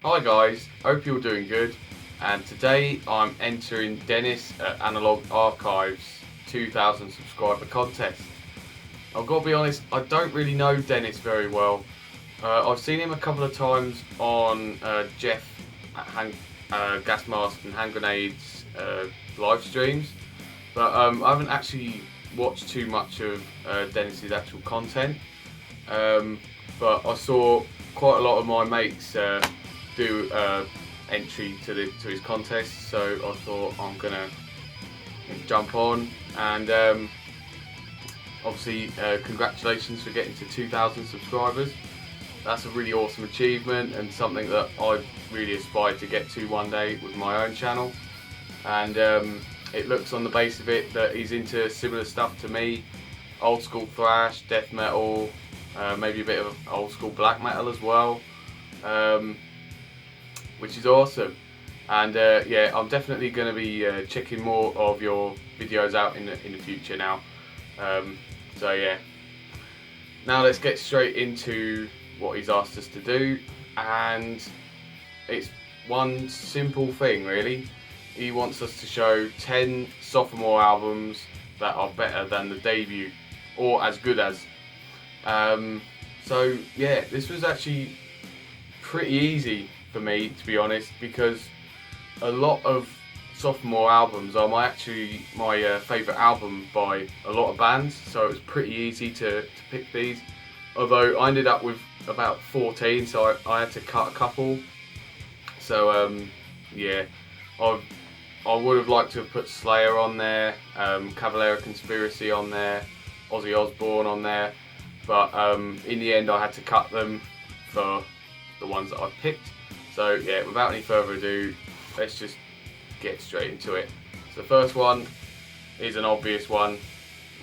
Hi guys, hope you're doing good, and today I'm entering Dennis at Analog Archives 2000 subscriber contest. I've got to be honest, I don't really know Dennis very well. I've seen him a couple of times on Jeff at Gas Mask and Hand Grenades live streams, but I haven't actually watched too much of Dennis's actual content. But I saw quite a lot of my mates do entry to his contest, so I thought I'm gonna jump on and obviously congratulations for getting to 2,000 subscribers. That's a really awesome achievement and something that I really aspired to get to one day with my own channel. And it looks on the base of it that he's into similar stuff to me, old school thrash, death metal, maybe a bit of old school black metal as well, which is awesome. And yeah, I'm definitely going to be checking more of your videos out in the future now. So yeah, now let's get straight into what he's asked us to do, and it's one simple thing really. He wants us to show 10 sophomore albums that are better than the debut or as good as. So yeah, this was actually pretty easy for me, to be honest, because a lot of sophomore albums are my favourite album by a lot of bands, so it was pretty easy to pick these. Although I ended up with about 14, so I had to cut a couple. So yeah, I would have liked to have put Slayer on there, Cavalera Conspiracy on there, Ozzy Osbourne on there, but in the end I had to cut them for the ones that I picked. So yeah, without any further ado, let's just get straight into it. So the first one is an obvious one,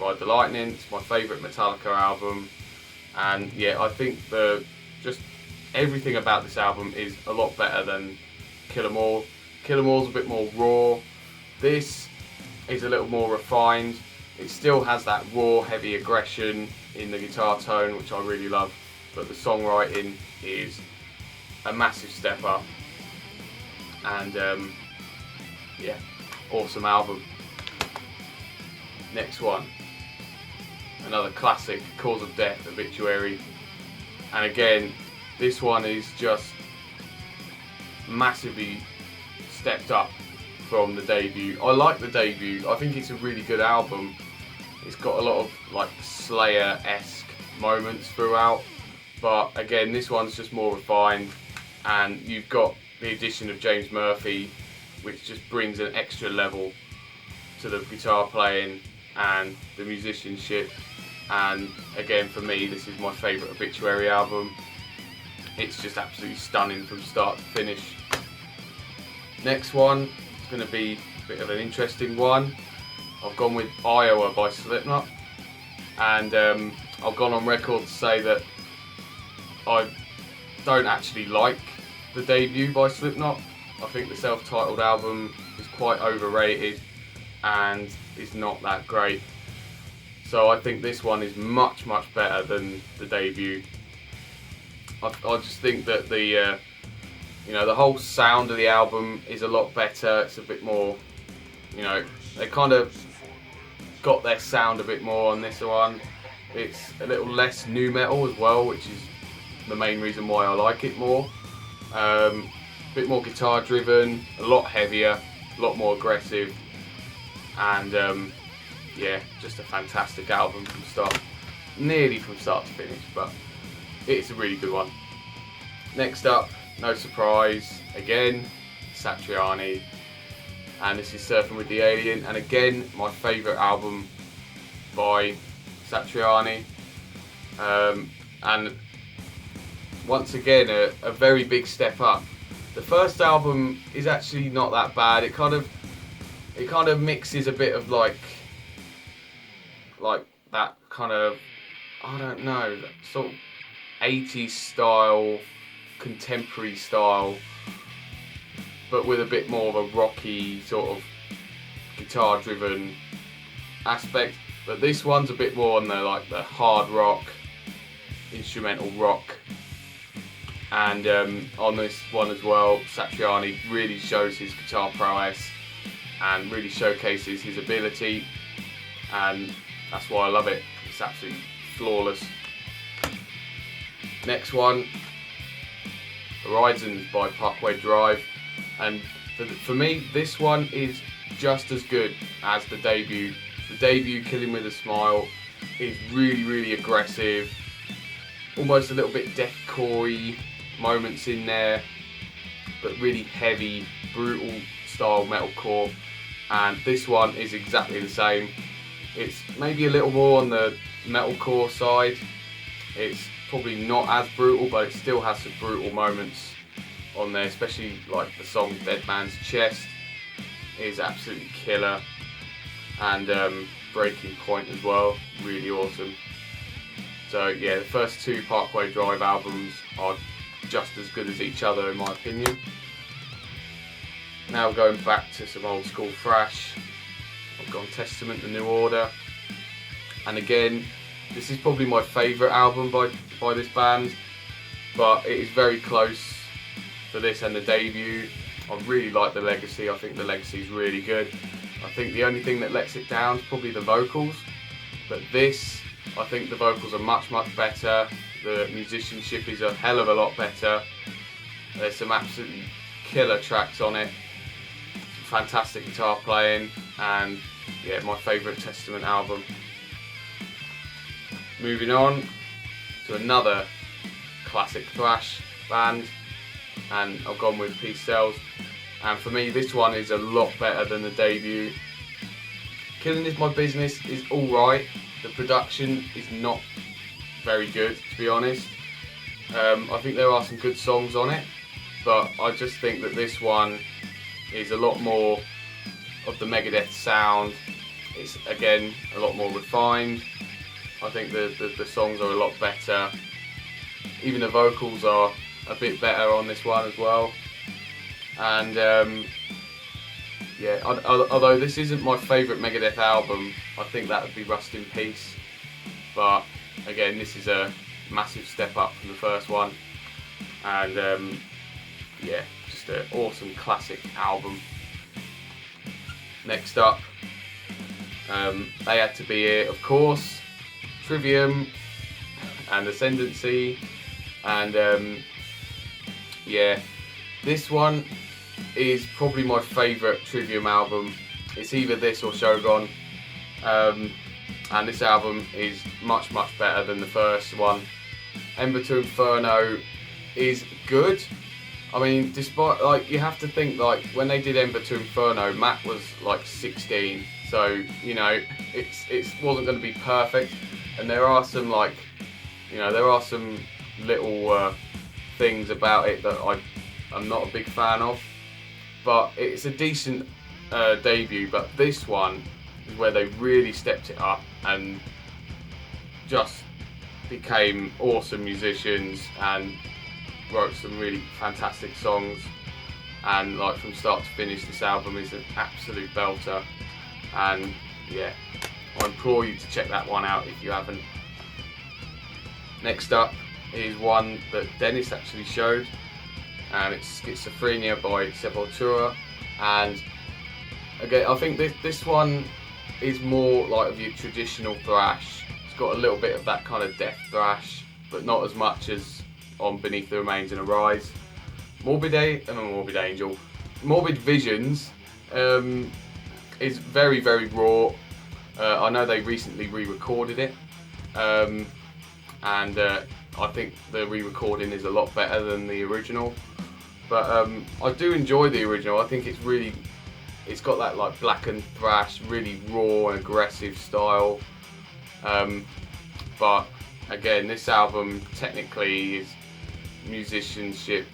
Ride the Lightning. It's my favourite Metallica album, and yeah, I think just everything about this album is a lot better than Kill 'Em All. Kill 'Em All's a bit more raw. This is a little more refined. It still has that raw, heavy aggression in the guitar tone, which I really love, but the songwriting is a massive step up. And yeah, awesome album. Next one, another classic, Cause of Death, Obituary. And again, this one is just massively stepped up from the debut. I like the debut. I think it's a really good album. It's got a lot of like Slayer-esque moments throughout, but again, this one's just more refined, and you've got the addition of James Murphy, which just brings an extra level to the guitar playing and the musicianship. And again, for me, this is my favourite Obituary album. It's just absolutely stunning from start to finish. Next one is going to be a bit of an interesting one. I've gone with Iowa by Slipknot, and I've gone on record to say that I don't actually like the debut by Slipknot. I think the self-titled album is quite overrated and is not that great. So I think this one is much better than the debut. I just think that the the whole sound of the album is a lot better. It's a bit more, they kind of got their sound a bit more on this one. It's a little less nu metal as well, which is the main reason why I like it more. A bit more guitar driven, a lot heavier, a lot more aggressive, and yeah, just a fantastic album nearly from start to finish, but it's a really good one. Next up, no surprise, again, Satriani, and this is Surfing with the Alien, and again, my favourite album by Satriani, and once again, a very big step up. The first album is actually not that bad. It kind of mixes a bit of like that kind of, I don't know, that sort of 80s style, contemporary style, but with a bit more of a rocky sort of guitar driven aspect. But this one's a bit more on the hard rock, instrumental rock And on this one as well, Satriani really shows his guitar prowess and really showcases his ability, and that's why I love it. It's absolutely flawless. Next one, Horizons by Parkway Drive, and for me this one is just as good as the debut. The debut, Killing With A Smile, is really aggressive, almost a little bit deathcore-y moments in there, but really heavy, brutal style metalcore. And this one is exactly the same. It's maybe a little more on the metalcore side. It's probably not as brutal, but it still has some brutal moments on there, especially like the song Dead Man's Chest is absolutely killer, and Breaking Point as well, really awesome. So yeah, the first two Parkway Drive albums are just as good as each other in my opinion. Now going back to some old school thrash, I've gone Testament, The New Order, and again, this is probably my favourite album by this band, but it is very close to this and the debut. I really like the Legacy. I think the Legacy is really good. I think the only thing that lets it down is probably the vocals, but this, I think the vocals are much better. The musicianship is a hell of a lot better. There's some absolutely killer tracks on it, fantastic guitar playing, and yeah, my favourite Testament album. Moving on to another classic thrash band, and I've gone with Peace Sells, and for me this one is a lot better than the debut. Killing Is My Business is alright, the production is not very good to be honest. I think there are some good songs on it, but I just think that this one is a lot more of the Megadeth sound. It's again a lot more refined. I think the songs are a lot better. Even the vocals are a bit better on this one as well. And yeah, although this isn't my favourite Megadeth album, I think that would be Rust in Peace. But again, this is a massive step up from the first one. And yeah, just an awesome classic album. Next up, They Had To Be Here, of course, Trivium and Ascendancy, and yeah, this one is probably my favourite Trivium album. It's either this or Shogun, and this album is much better than the first one. Ember to Inferno is good. I mean, despite, like, you have to think, like, when they did Ember to Inferno, Matt was like 16, so you know it wasn't going to be perfect, and there are some, like, you know, there are some little things about it that I'm not a big fan of, but it's a decent debut. But this one is where they really stepped it up and just became awesome musicians and wrote some really fantastic songs, and like from start to finish this album is an absolute belter, and yeah, I implore you to check that one out if you haven't. Next up is one that Dennis actually showed, and it's Schizophrenia by Sepultura, and again I think this one is more like of your traditional thrash. It's got a little bit of that kind of death thrash, but not as much as on Beneath the Remains and Arise. Morbid Angel. Morbid Visions is very raw. I know they recently re-recorded it, and I think the re-recording is a lot better than the original. But I do enjoy the original. I think it's got that like blackened thrash, really raw and aggressive style. But again, this album technically is musicianship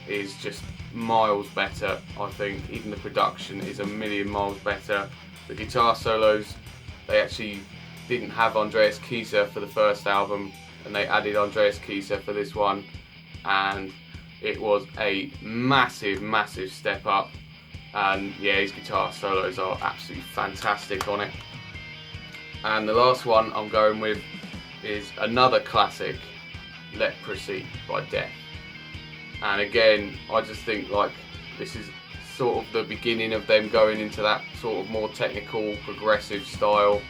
is just miles better. I think even the production is a million miles better. The guitar solos, they actually didn't have Andreas Kisser for the first album, and they added Andreas Kisser for this one, and it was a massive step up. And yeah, his guitar solos are absolutely fantastic on it. And the last one I'm going with is another classic, Leprosy by Death. And again, I just think like this is sort of the beginning of them going into that sort of more technical, progressive style.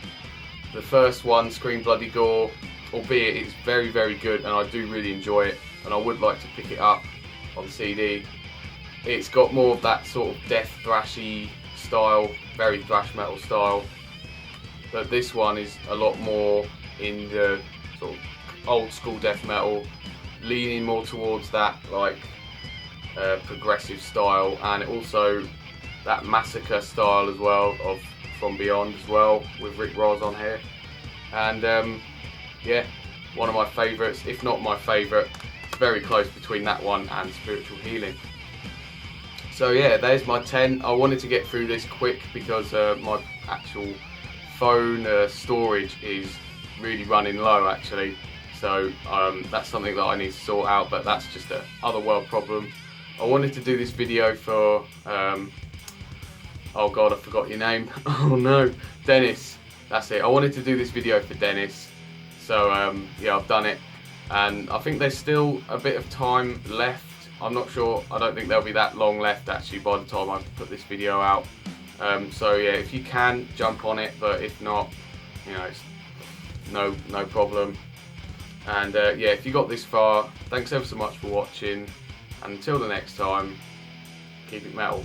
The first one, Scream Bloody Gore, albeit it's very, very good and I do really enjoy it, and I would like to pick it up on CD. It's got more of that sort of death thrashy style, very thrash metal style, but this one is a lot more in the sort of old school death metal, leaning more towards that like progressive style, and also that massacre style as well of From Beyond as well, with Rick Ross on here. And yeah, one of my favourites, if not my favourite. It's very close between that one and Spiritual Healing. So yeah, there's my 10. I wanted to get through this quick because my actual phone storage is really running low actually. So that's something that I need to sort out, but that's just a other world problem. I wanted to do this video for, oh god, I forgot your name. Oh no, Dennis. That's it. I wanted to do this video for Dennis. So yeah, I've done it. And I think there's still a bit of time left. I'm not sure. I don't think there'll be that long left actually by the time I put this video out. So yeah, if you can, jump on it. But if not, you know, it's no problem. And yeah, if you got this far, thanks ever so much for watching. And until the next time, keep it metal.